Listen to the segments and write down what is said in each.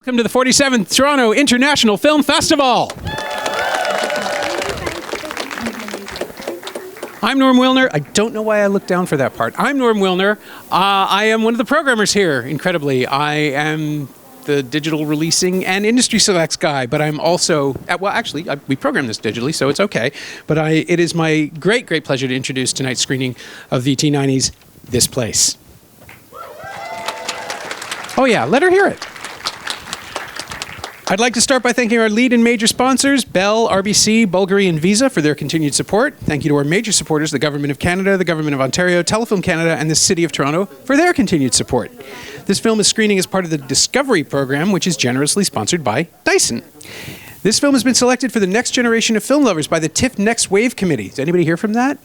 Welcome to the 47th Toronto International Film Festival. I'm Norm Wilner. I don't know why I looked down for that part. I'm Norm Wilner. I am one of the programmers here, incredibly. I am the digital releasing and industry selects guy, but I'm also, we program this digitally, so it's okay. But it is my great, great pleasure to introduce tonight's screening of VT90's This Place. Oh yeah, let her hear it. I'd like to start by thanking our lead and major sponsors, Bell, RBC, Bulgari, and Visa for their continued support. Thank you to our major supporters, the Government of Canada, the Government of Ontario, Telefilm Canada, and the City of Toronto for their continued support. This film is screening as part of the Discovery program, which is generously sponsored by Dyson. This film has been selected for the next generation of film lovers by the Tiff Next Wave Committee. Does anybody hear from that?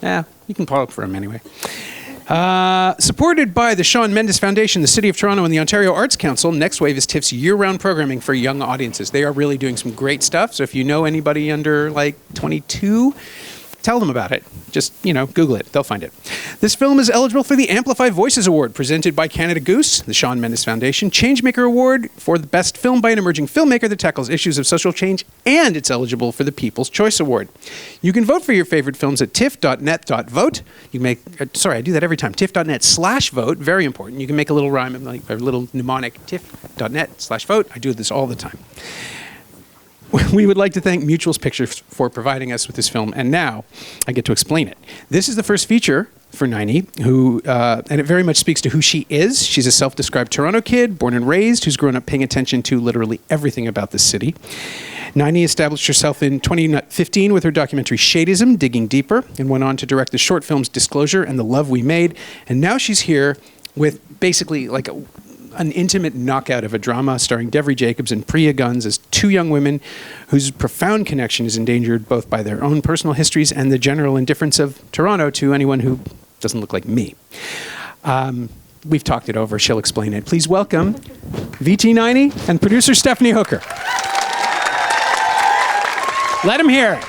Yeah, you can pull up for them anyway. Supported by the Shawn Mendes Foundation, the City of Toronto, and the Ontario Arts Council, Next Wave is TIFF's year-round programming for young audiences. They are really doing some great stuff, so if you know anybody under, 22, tell them about it. Just, Google it. They'll find it. This film is eligible for the Amplify Voices Award, presented by Canada Goose, the Shawn Mendes Foundation, Changemaker Award for the Best Film by an Emerging Filmmaker that tackles issues of social change, and it's eligible for the People's Choice Award. You can vote for your favorite films at tiff.net.vote. You make, I do that every time, tiff.net/vote, very important. You can make a little rhyme, a little mnemonic, tiff.net/vote. I do this all the time. We would like to thank Mutuals Pictures for providing us with this film, and now I get to explain it. This is the first feature for Nayani, and it very much speaks to who she is. She's a self-described Toronto kid, born and raised, who's grown up paying attention to literally everything about the city. Nayani established herself in 2015 with her documentary Shadism, Digging Deeper, and went on to direct the short films Disclosure and The Love We Made, and now she's here with basically an intimate knockout of a drama starring Devery Jacobs and Priya Guns as two young women whose profound connection is endangered both by their own personal histories and the general indifference of Toronto to anyone who doesn't look like me. We've talked it over. She'll explain it. Please welcome VT90 and producer Stephanie Hooker. Let him hear it.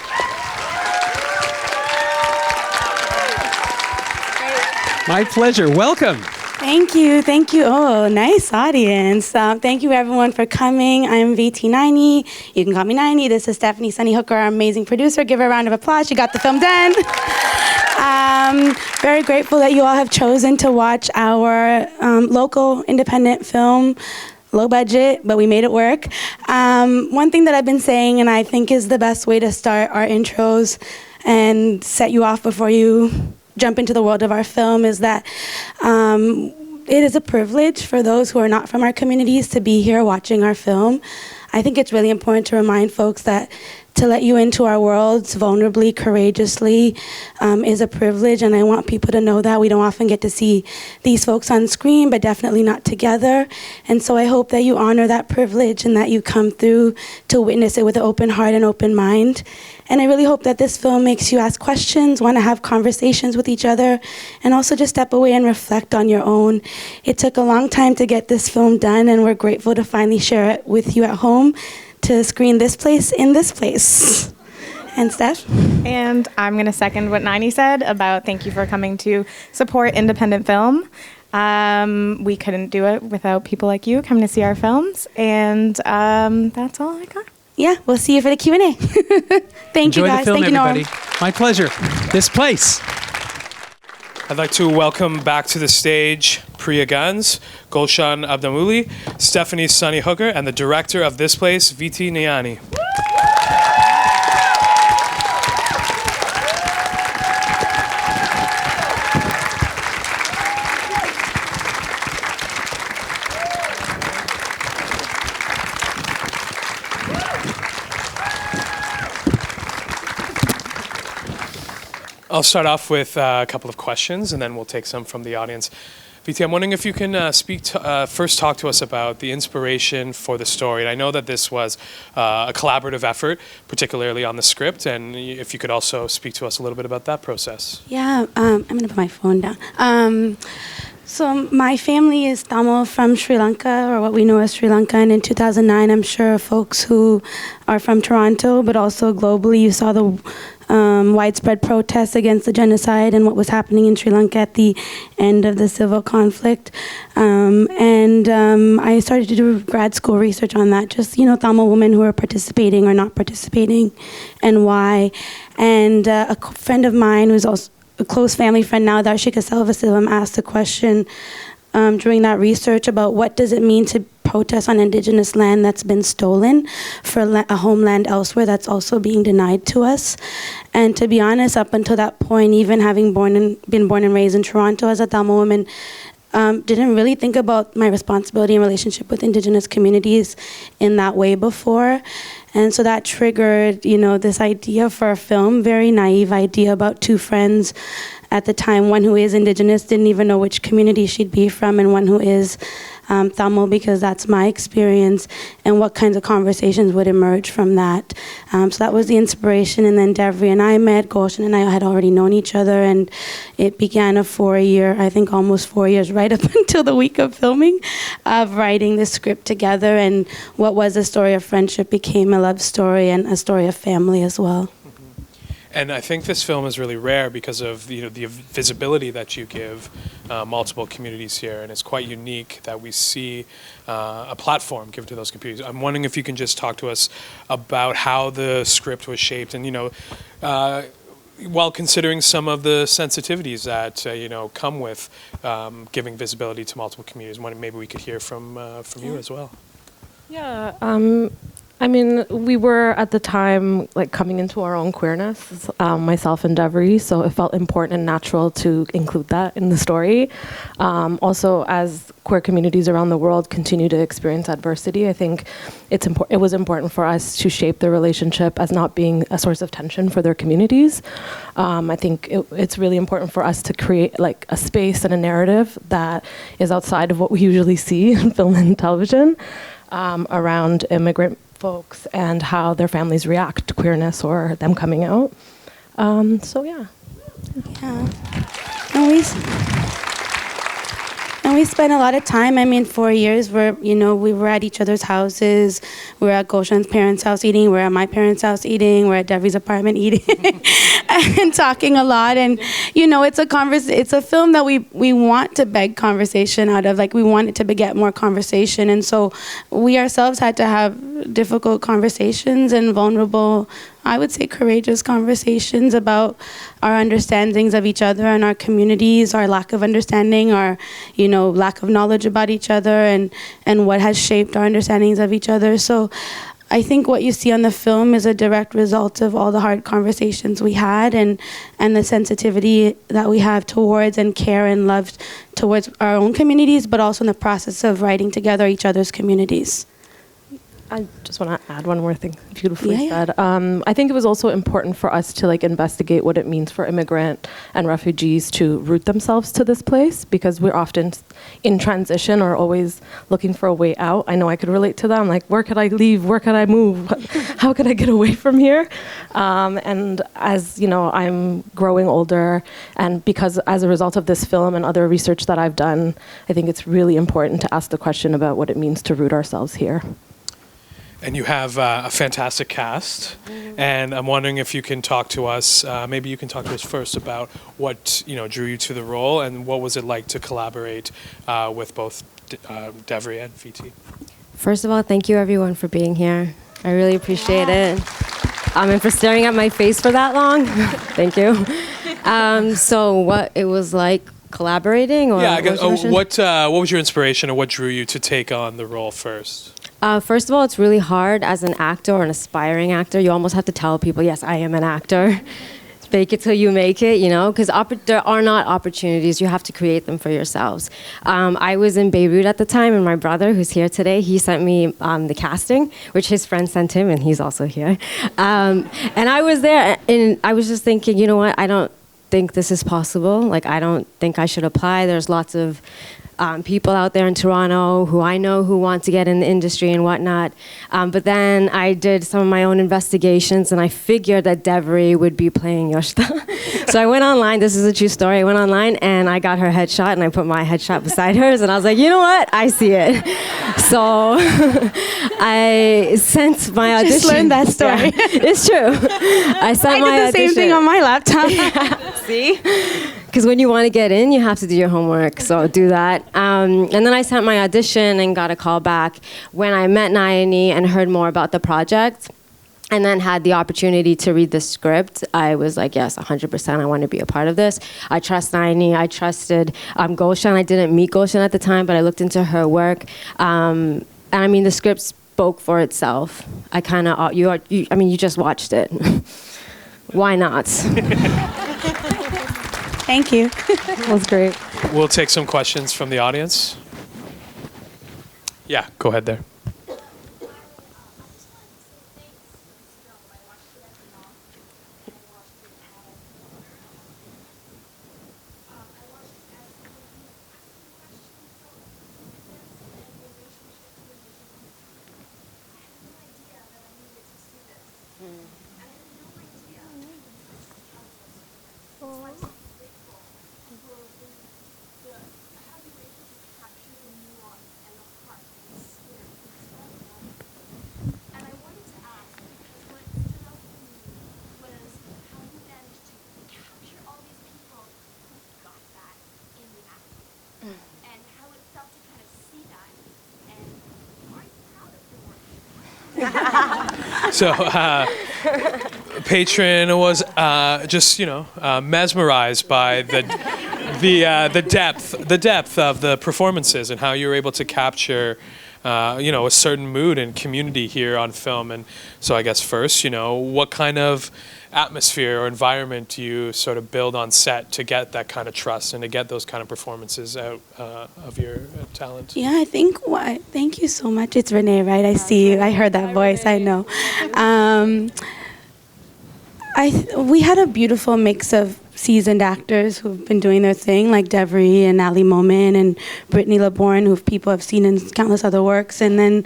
My pleasure. Welcome. Thank you. Oh, nice audience. Thank you everyone for coming. I'm VT90. You can call me 90. This is Stephanie Sunny Hooker, our amazing producer. Give her a round of applause. She got the film done. Very grateful that you all have chosen to watch our local independent film. Low budget, but we made it work. One thing that I've been saying, and I think is the best way to start our intros and set you off before you jump into the world of our film, is that it is a privilege for those who are not from our communities to be here watching our film. I think it's really important to remind folks that to let you into our worlds vulnerably, courageously, is a privilege, and I want people to know that. We don't often get to see these folks on screen, but definitely not together. And so I hope that you honor that privilege and that you come through to witness it with an open heart and open mind. And I really hope that this film makes you ask questions, want to have conversations with each other, and also just step away and reflect on your own. It took a long time to get this film done, and we're grateful to finally share it with you at home, to screen this place in this place. And Steph? And I'm going to second what Nayani said about thank you for coming to support independent film. We couldn't do it without people like you coming to see our films, and that's all I got. Yeah, we'll see you for the Q&A. Thank you, guys. Enjoy the film, thank you, everybody. Norm. My pleasure. This place. I'd like to welcome back to the stage Priya Guns, Gulshan Abdamuli, Stephanie Sunny Hooker, and the director of This Place, VT Nayani. I'll start off with a couple of questions, and then we'll take some from the audience. VT, I'm wondering if you can first talk to us about the inspiration for the story. And I know that this was a collaborative effort, particularly on the script, and if you could also speak to us a little bit about that process. Yeah, I'm going to put my phone down. So my family is Tamil from Sri Lanka, or what we know as Sri Lanka. And in 2009, I'm sure folks who are from Toronto, but also globally, you saw the widespread protests against the genocide and what was happening in Sri Lanka at the end of the civil conflict. I started to do grad school research on that, just, Tamil women who are participating or not participating and why. And a friend of mine who's also a close family friend now, Darshika Selvasivam, asked a question during that research about what does it mean to protest on Indigenous land that's been stolen for a homeland elsewhere that's also being denied to us. And to be honest, up until that point, even having been born and raised in Toronto as a Tamil woman, didn't really think about my responsibility and relationship with Indigenous communities in that way before. And so that triggered, this idea for a film, very naive idea about two friends at the time, one who is Indigenous, didn't even know which community she'd be from, and one who is Tamil, because that's my experience, and what kinds of conversations would emerge from that. So that was the inspiration, and then Devery and I met. Gulshan and I had already known each other, and it began a 4-year, I think almost 4 years, right up until the week of filming, of writing the script together, and what was a story of friendship became a love story and a story of family as well. And I think this film is really rare because of the visibility that you give multiple communities here, and it's quite unique that we see a platform given to those communities. I'm wondering if you can just talk to us about how the script was shaped, and while considering some of the sensitivities that come with giving visibility to multiple communities. Maybe we could hear from you as well. Yeah. We were at the time coming into our own queerness, myself and Devery, so it felt important and natural to include that in the story. Also, as queer communities around the world continue to experience adversity, I think it was important for us to shape the relationship as not being a source of tension for their communities. I think it's really important for us to create a space and a narrative that is outside of what we usually see in film and television around immigrant folks and how their families react to queerness or them coming out. Yeah. And we spent a lot of time, 4 years where, we were at each other's houses. We were at Gulshan's parents' house eating. We were at my parents' house eating. We're at Devery's apartment eating and talking a lot. And, it's a film that we want to beg conversation out of. We want it to beget more conversation. And so we ourselves had to have difficult conversations and vulnerable, I would say courageous conversations about our understandings of each other and our communities, our lack of understanding, our, lack of knowledge about each other, and what has shaped our understandings of each other. So I think what you see on the film is a direct result of all the hard conversations we had and the sensitivity that we have towards and care and love towards our own communities, but also in the process of writing together each other's communities. I just want to add one more thing, beautifully said. I think it was also important for us to investigate what it means for immigrant and refugees to root themselves to this place, because we're often in transition or always looking for a way out. I know I could relate to that. I'm where could I leave? Where could I move? How could I get away from here? And as I'm growing older, and because as a result of this film and other research that I've done, I think it's really important to ask the question about what it means to root ourselves here. And you have a fantastic cast, and I'm wondering if you can talk to us, maybe you can talk to us first about what drew you to the role, and what was it like to collaborate with both Devery and VT? First of all, thank you everyone for being here. I really appreciate it. And for staring at my face for that long. Thank you. So what it was like collaborating? Or what was your inspiration, or what drew you to take on the role first? First of all, it's really hard as an actor or an aspiring actor. You almost have to tell people, yes, I am an actor. Fake it till you make it, because there are not opportunities. You have to create them for yourselves. I was in Beirut at the time, and my brother, who's here today, he sent me the casting, which his friend sent him, and he's also here. And I was there, and I was just thinking, you know what, I don't think this is possible. I don't think I should apply. There's lots of people out there in Toronto who I know who want to get in the industry and whatnot. But then I did some of my own investigations, and I figured that Devery would be playing Yoshta. So I went online. This is a true story. I went online and I got her headshot, and I put my headshot beside hers, and I was like, you know what? I see it. So I sent my audition. Just learned that story. Yeah, it's true. I sent my I did the audition. same thing on my laptop. See? Because when you want to get in, you have to do your homework, so do that. And then I sent my audition and got a call back. When I met Nayani and heard more about the project, and then had the opportunity to read the script, I was like, yes, 100%, I want to be a part of this. I trust Nayani, I trusted Gulshan. I didn't meet Gulshan at the time, but I looked into her work. And I mean, the script spoke for itself. I kind of, you just watched it. Why not? Thank you. That was great. We'll take some questions from the audience. Yeah, go ahead there. So, Patron was just mesmerized by the depth of the performances and how you were able to capture a certain mood and community here on film. And so, I guess first, what kind of atmosphere or environment do you sort of build on set to get that kind of trust and to get those kind of performances out of your talent? Yeah, I think thank you so much. It's Renee, right? I see you. I heard that voice. I know. We had a beautiful mix of seasoned actors who've been doing their thing, like Devery and Ali Momin and Brittany LeBourne, who people have seen in countless other works. And then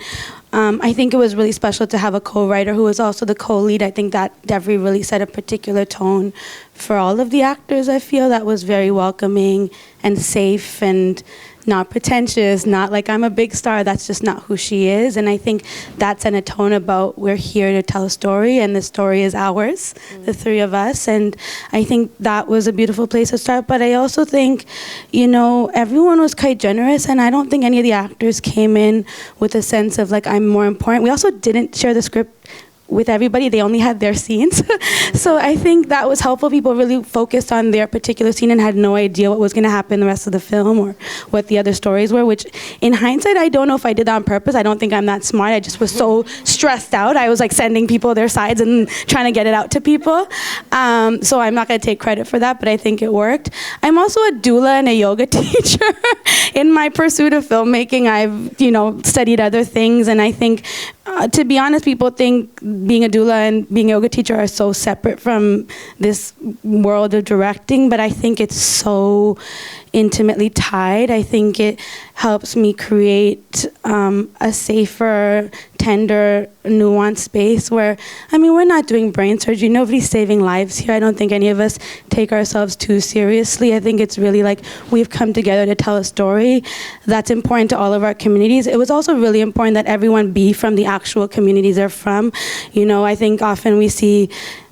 I think it was really special to have a co-writer who was also the co-lead. I think that Devery really set a particular tone for all of the actors, I feel, that was very welcoming and safe and not pretentious, not like I'm a big star. That's just not who she is. And I think that set a tone about we're here to tell a story, and the story is ours, the three of us. And I think that was a beautiful place to start. But I also think, everyone was quite generous, and I don't think any of the actors came in with a sense of like, I'm more important. We also didn't share the script with everybody. They only had their scenes. So I think that was helpful. People really focused on their particular scene and had no idea what was going to happen the rest of the film or what the other stories were, which in hindsight, I don't know if I did that on purpose. I don't think I'm that smart. I just was so stressed out. I was like sending people their sides and trying to get it out to people. So I'm not going to take credit for that, but I think it worked. I'm also a doula and a yoga teacher. In my pursuit of filmmaking, I've, studied other things, and I think to be honest, people think being a doula and being a yoga teacher are so separate from this world of directing, but I think it's so intimately tied. I think it helps me create a safer, tender, nuanced space where, we're not doing brain surgery. Nobody's saving lives here. I don't think any of us take ourselves too seriously. I think it's really like we've come together to tell a story that's important to all of our communities. It was also really important that everyone be from the actual communities they're from. I think often we see,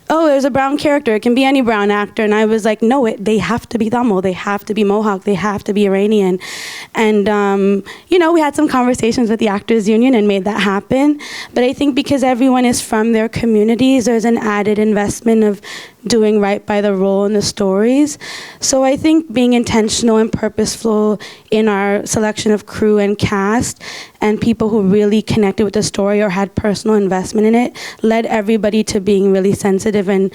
oh, there's a brown character. It can be any brown actor. And I was like, no, they have to be Tamil. They have to be Mohawk. They have to be Iranian. And, we had some conversations with the Actors Union and made that happen. But I think because everyone is from their communities, there's an added investment of doing right by the role and the stories. So I think being intentional and purposeful in our selection of crew and cast and people who really connected with the story or had personal investment in it led everybody to being really sensitive and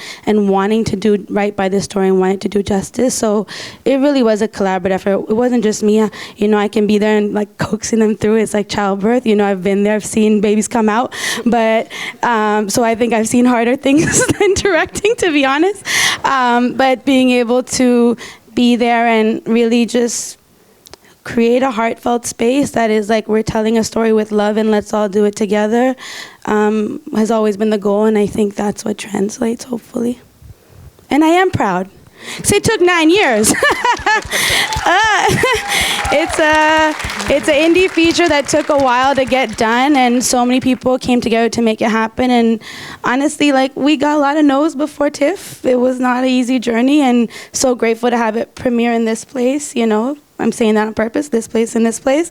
wanting to do right by the story and wanting to do justice. So it really was a collaborative effort. It wasn't just me. I can be there and like coaxing them through. It's like childbirth. I've been there. I've seen babies come out. But so I think I've seen harder things than directing, to be honest. But being able to be there and really just create a heartfelt space that is like we're telling a story with love and let's all do it together has always been the goal, and I think that's what translates, hopefully. And I am proud. So it took 9 years. It's an indie feature that took a while to get done, and so many people came together to make it happen. And honestly, like, we got a lot of no's before Tiff. It was not an easy journey, and so grateful to have it premiere in this place. You know, I'm saying that on purpose. This place and this place,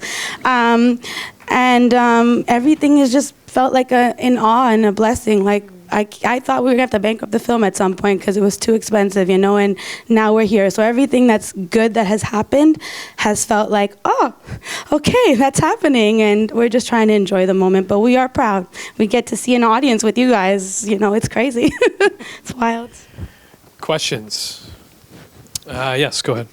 everything has just felt like an awe and a blessing. Like, I thought we were going to have to bankrupt the film at some point because it was too expensive, you know, and now we're here. So everything that's good that has happened has felt like, oh, okay, that's happening. And we're just trying to enjoy the moment. But we are proud. We get to see an audience with you guys. You know, it's crazy. It's wild. Questions? Yes, go ahead.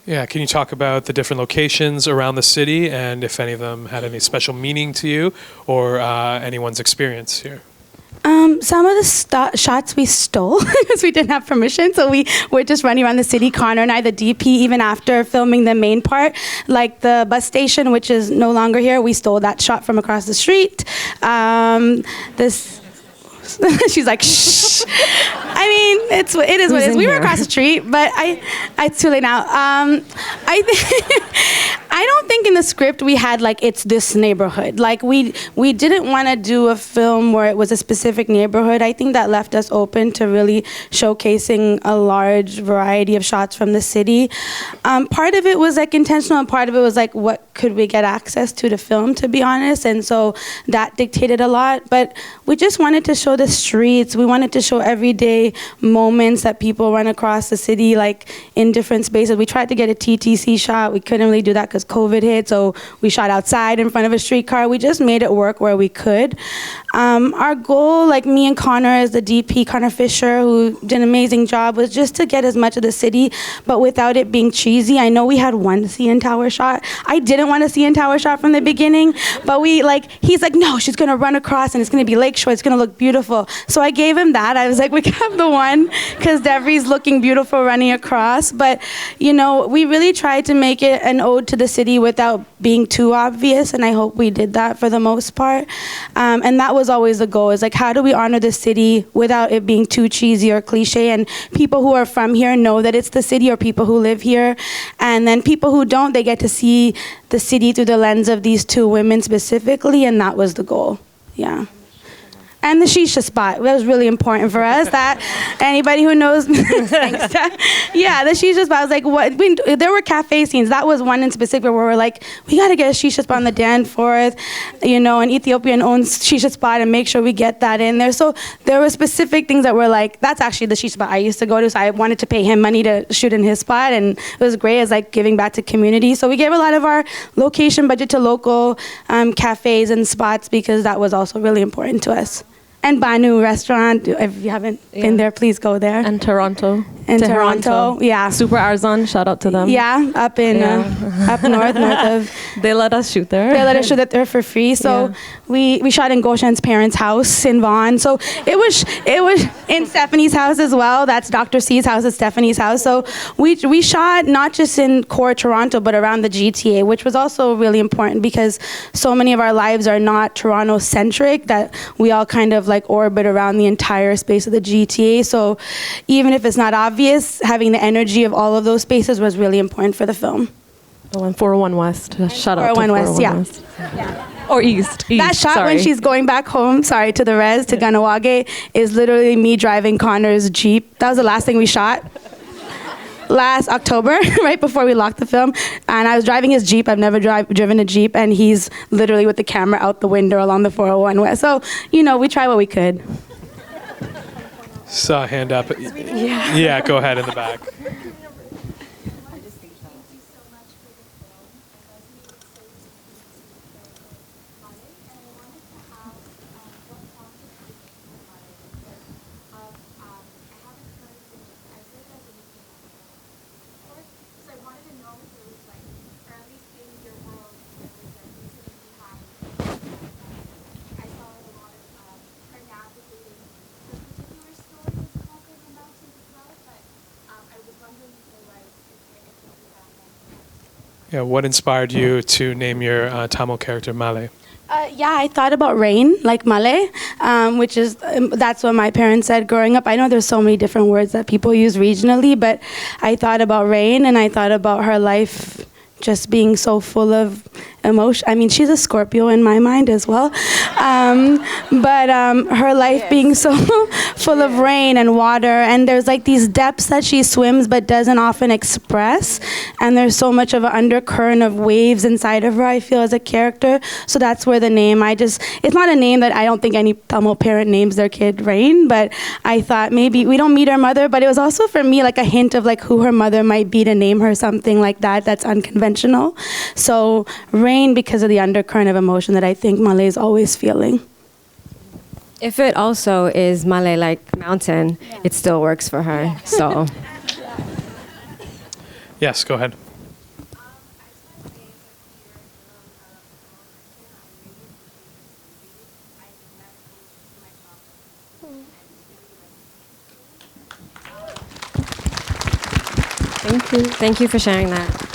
Yeah, can you talk about the different locations around the city and if any of them had any special meaning to you or anyone's experience here? Some of the shots we stole because we didn't have permission, so we were just running around the city. Connor and I, the DP, even after filming the main part, like the bus station, which is no longer here, we stole that shot from across the street. She's like, shh. I mean, it is what it is. We were across the street, but it's too late now. I don't think in the script we had like it's this neighborhood. Like we didn't want to do a film where it was a specific neighborhood. I think that left us open to really showcasing a large variety of shots from the city. Part of it was like intentional, and part of it was like what could we get access to film, to be honest. And so that dictated a lot. But we just wanted to show the streets. We wanted to show everyday moments that people run across the city, like in different spaces. We tried to get a TTC shot. We couldn't really do that because COVID hit, so we shot outside in front of a streetcar. We just made it work where we could. Our goal, like me and Connor as the DP, Connor Fisher, who did an amazing job, was just to get as much of the city, but without it being cheesy. I know we had one CN Tower shot. I didn't want a CN Tower shot from the beginning, but he's like, no, she's gonna run across and it's gonna be lakeshore, it's gonna look beautiful. So I gave him that. I was like, we can have the one, because Devery's looking beautiful running across. But, you know, we really tried to make it an ode to the city without being too obvious, and I hope we did that for the most part. And that was always the goal, is like, how do we honor the city without it being too cheesy or cliche? And people who are from here know that it's the city, or people who live here. And then people who don't, they get to see the city through the lens of these two women specifically, and that was the goal. Yeah. And the shisha spot, that was really important for us. That anybody who knows, thanks. Yeah, the shisha spot was like, what? There were cafe scenes. That was one in specific where we're like, we got to get a shisha spot on the Danforth, you know, an Ethiopian owns shisha spot, and make sure we get that in there. So there were specific things that were like, that's actually the shisha spot I used to go to, so I wanted to pay him money to shoot in his spot, and it was great as like giving back to community. So we gave a lot of our location budget to local cafes and spots, because that was also really important to us. And Banu restaurant, if you haven't been there, please go there. And Toronto. Toronto, yeah. Super Arzon, shout out to them. Yeah, up north of. They let us shoot there. They let us shoot it there for free. So we shot in Goshen's parents' house in Vaughan. So it was in Stephanie's house as well. That's Dr. C's house, is Stephanie's house. So we shot not just in core Toronto, but around the GTA, which was also really important, because so many of our lives are not Toronto-centric, that we all kind of like orbit around the entire space of the GTA. So even if it's not obvious, having the energy of all of those spaces was really important for the film. Oh, and 401 West. Shout out to 401 West, 401 yeah. West. Or East. That shot when she's going back home, to the res, to Kahnawà, is literally me driving Connor's Jeep. That was the last thing we shot. Last October, right before we locked the film, and I was driving his Jeep. I've never driven a Jeep, and he's literally with the camera out the window along the 401 West. So, you know, we try what we could. Saw a hand up. Yeah, go ahead in the back. Yeah, what inspired you to name your Tamil character Malai? Yeah, I thought about rain, like Malai, which is, that's what my parents said growing up. I know there's so many different words that people use regionally, but I thought about rain and I thought about her life just being so full of emotion. I mean, she's a Scorpio in my mind as well. But her life being so full of rain and water, and there's like these depths that she swims but doesn't often express. And there's so much of an undercurrent of waves inside of her, I feel, as a character. So that's where the name, it's not a name that I don't think any Tamil parent names their kid Rain, but I thought maybe we don't meet her mother, but it was also for me like a hint of like who her mother might be to name her something like that that's unconventional. So rain, because of the undercurrent of emotion that I think Malay is always feeling. If it also is Malay like mountain, it still works for her. So. Yes, go ahead. Thank you. Thank you for sharing that.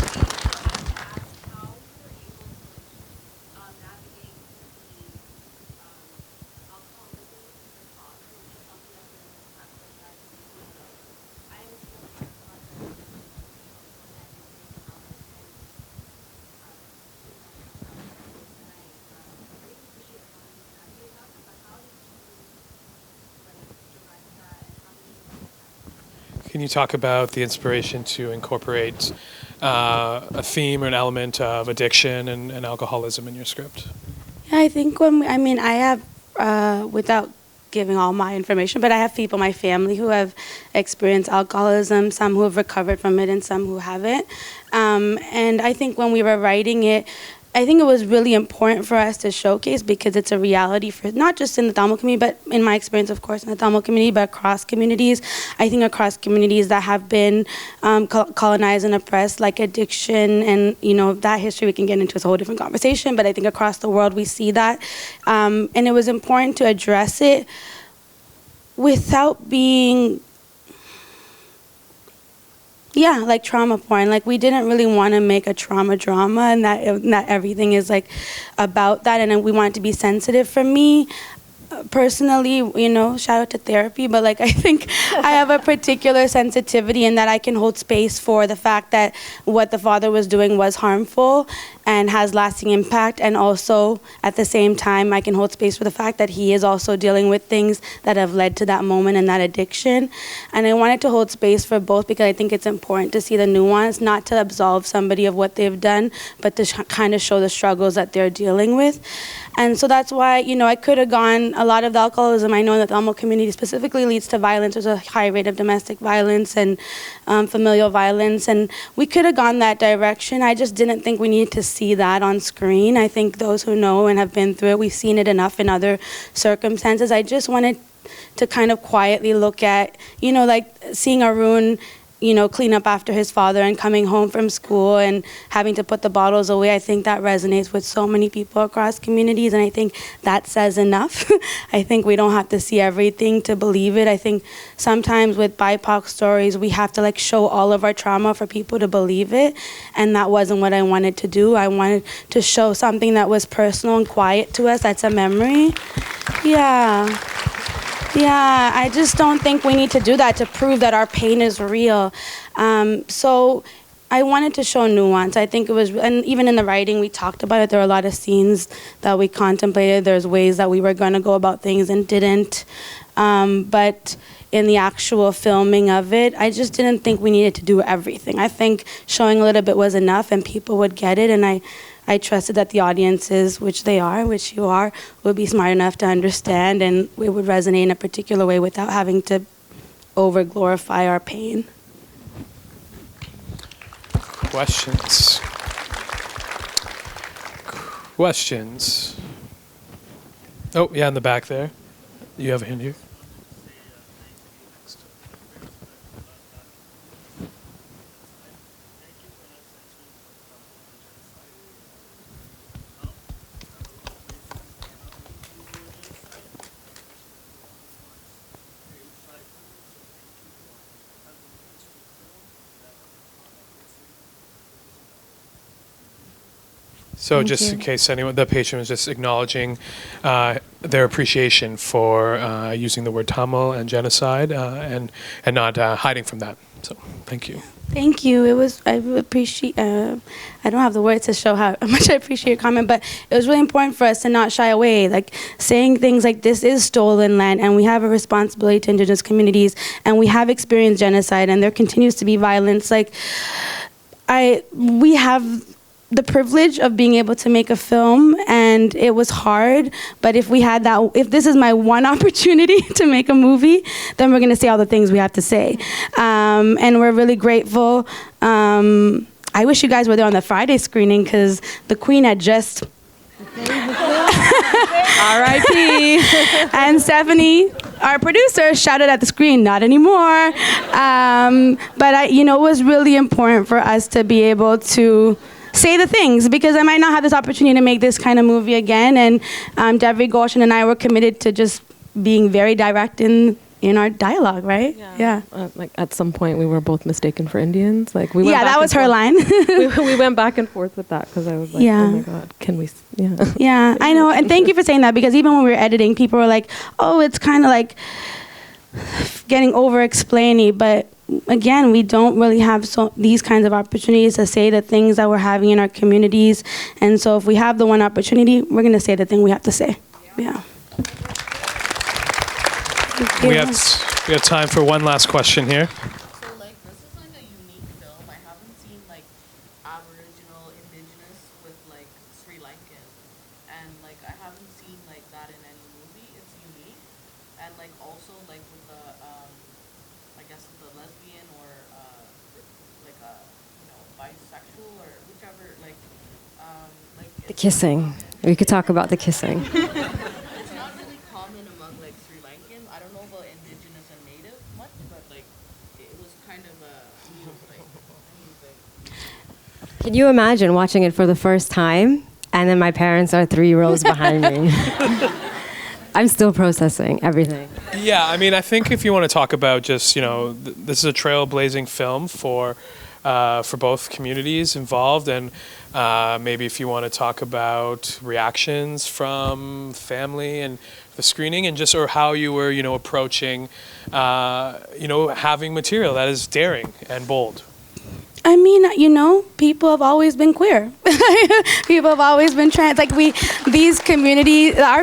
Can you talk about the inspiration to incorporate a theme or an element of addiction and alcoholism in your script? Yeah, I think I have, without giving all my information, but I have people in my family who have experienced alcoholism, some who have recovered from it and some who haven't. And I think when we were writing it, I think it was really important for us to showcase because it's a reality for not just in the Tamil community, but in my experience, of course, in the Tamil community, but across communities. I think across communities that have been colonized and oppressed, like addiction and, that history we can get into is a whole different conversation, but I think across the world we see that. And it was important to address it without being like trauma porn. Like we didn't really want to make a trauma drama and that everything is like about that, and we want it to be sensitive. For me personally, shout out to therapy, but like I think I have a particular sensitivity in that I can hold space for the fact that what the father was doing was harmful and has lasting impact, and also at the same time I can hold space for the fact that he is also dealing with things that have led to that moment and that addiction. And I wanted to hold space for both because I think it's important to see the nuance, not to absolve somebody of what they've done, but to kind of show the struggles that they're dealing with. And so that's why, I could have gone, a lot of the alcoholism I know in the Tamil community specifically leads to violence. There's a high rate of domestic violence and familial violence, and we could have gone that direction. I just didn't think we needed to see that on screen. I think those who know and have been through it, we've seen it enough in other circumstances. I just wanted to kind of quietly look at, like seeing Arun, clean up after his father and coming home from school and having to put the bottles away. I think that resonates with so many people across communities, and I think that says enough. I think we don't have to see everything to believe it. I think sometimes with BIPOC stories, we have to like show all of our trauma for people to believe it, and that wasn't what I wanted to do. I wanted to show something that was personal and quiet to us. That's a memory. Yeah, I just don't think we need to do that to prove that our pain is real. So I wanted to show nuance. I think it was, and even in the writing we talked about it, there were a lot of scenes that we contemplated. There's ways that we were going to go about things and didn't. But in the actual filming of it, I just didn't think we needed to do everything. I think showing a little bit was enough and people would get it, and I trusted that the audiences, which they are, which you are, would be smart enough to understand, and it would resonate in a particular way without having to over-glorify our pain. Questions? Oh, yeah, in the back there. You have a hand here. So just in case anyone, the patron was just acknowledging their appreciation for using the word Tamil and genocide and not hiding from that. So thank you. Thank you. I appreciate, I don't have the words to show how much I appreciate your comment, but it was really important for us to not shy away, like saying things like this is stolen land and we have a responsibility to Indigenous communities and we have experienced genocide and there continues to be violence. Like, we have the privilege of being able to make a film, and it was hard, but if this is my one opportunity to make a movie, then we're going to say all the things we have to say. And we're really grateful. I wish you guys were there on the Friday screening, because the Queen had just... R.I.P. And Stephanie, our producer, shouted at the screen, not anymore. But it was really important for us to be able to say the things, because I might not have this opportunity to make this kind of movie again. And Devery Goshen and I were committed to just being very direct in our dialogue, right? Yeah. Like at some point, we were both mistaken for Indians. Like we went yeah, that was her line. we went back and forth with that because I was like, oh my God, can we? Yeah. Yeah, I know. And thank you for saying that, because even when we were editing, people were like, oh, it's kind of like getting over-explaining, but again, we don't really have these kinds of opportunities to say the things that we're having in our communities. And so if we have the one opportunity, we're going to say the thing we have to say. Yeah. We have time for one last question here. So, this is a unique film. I haven't seen, Aboriginal, Indigenous with, Sri Lankan. And, I haven't seen, that in any movie. It's unique. And, also, with the, I guess, the lesbian or, bisexual or whichever, The kissing. We could talk about the kissing. It's not really common among, Sri Lankan. I don't know about Indigenous and Native much, but, it was kind of a new thing. Can you imagine watching it for the first time, and then my parents are 3 rows behind me? I'm still processing everything. Yeah, I mean, I think if you want to talk about just, this is a trailblazing film for both communities involved, and maybe if you want to talk about reactions from family and the screening, and just or how you were, approaching, having material that is daring and bold. I mean, people have always been queer. People have always been trans. Our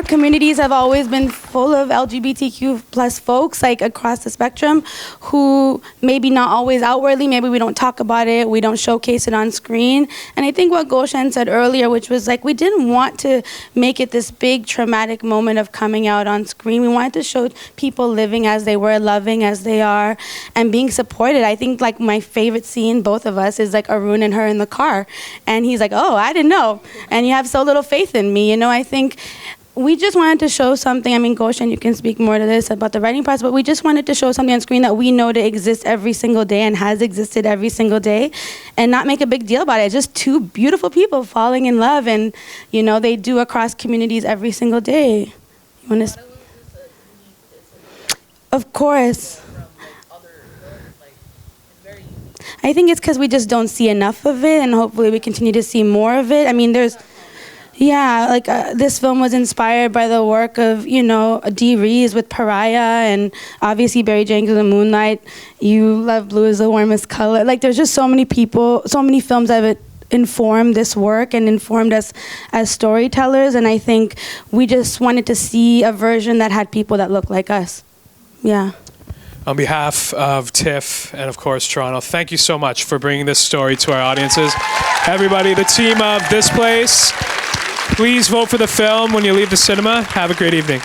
communities have always been full of LGBTQ plus folks, across the spectrum, who maybe not always outwardly, maybe we don't talk about it, we don't showcase it on screen. And I think what Goshen said earlier, which was we didn't want to make it this big traumatic moment of coming out on screen. We wanted to show people living as they were, loving as they are, and being supported. I think my favorite scene, both of us, is Arun and her in the car, and he's like, oh, I didn't know, and you have so little faith in me. I think we just wanted to show something. I mean, Goshen, you can speak more to this about the writing process, but we just wanted to show something on screen that we know to exist every single day and has existed every single day, and not make a big deal about it. It's just 2 beautiful people falling in love, and they do across communities every single day. You want to? Of course. I think it's because we just don't see enough of it, and hopefully we continue to see more of it. I mean, this film was inspired by the work of, Dee Rees with Pariah, and obviously Barry Jenkins with Moonlight. You Love Blue is the Warmest Color. There's just so many people, so many films that have informed this work and informed us as storytellers, and I think we just wanted to see a version that had people that look like us. Yeah. On behalf of Tiff and, of course, Toronto, thank you so much for bringing this story to our audiences. Everybody, the team of This Place, please vote for the film when you leave the cinema. Have a great evening.